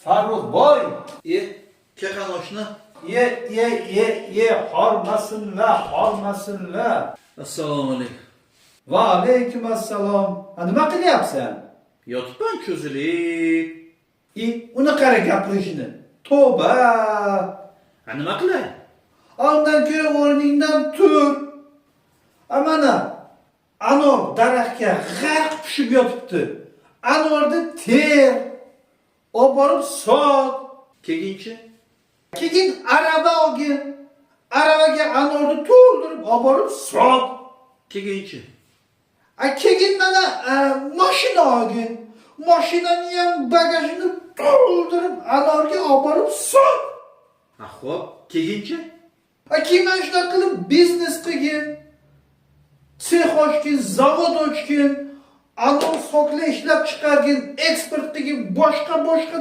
Farruh boy. Kekan oshna. Hormasinlar. Assalomu alaykum. Va alaykum assalom. Nima qilyapsan? Yotibman cho'zilib. Uni qara gapirishini. Tavba. Nima qilay? Ondan ko'ra o'rningdan tur. Mana anor daraxtga g'arq pishib yotibdi. Anorni ter. Olib borib sot. Keyin araba olgin. Arabaga anorni to'ldirib olib borib sot. Keyin mana mashina olgin. Mashinani ham bagajini to'ldirib anorga olib borib sot. Xo'p, keyinchi? Keyin mana shunaqa qilib biznes qilgin. Sex ochgin, zavod ochgin. Anor sokla ishlab chiqargin, eksport qilgin, boshqa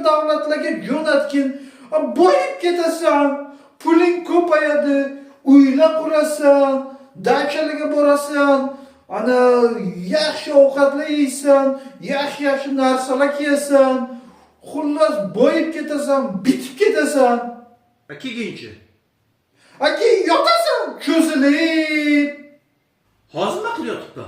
davlatlarga jo'natgin. Boyib ketasan, puling ko'payadi, uylar qurasan, dachalarga borasan, yaxshi ovqatlar yeysan, yaxshi narsalar kiyasan. Xullas boyib ketasan, bitib ketasan. Keyinchi? Keyin yotasan, cho'zilib. Hozir nima qilyotibdi?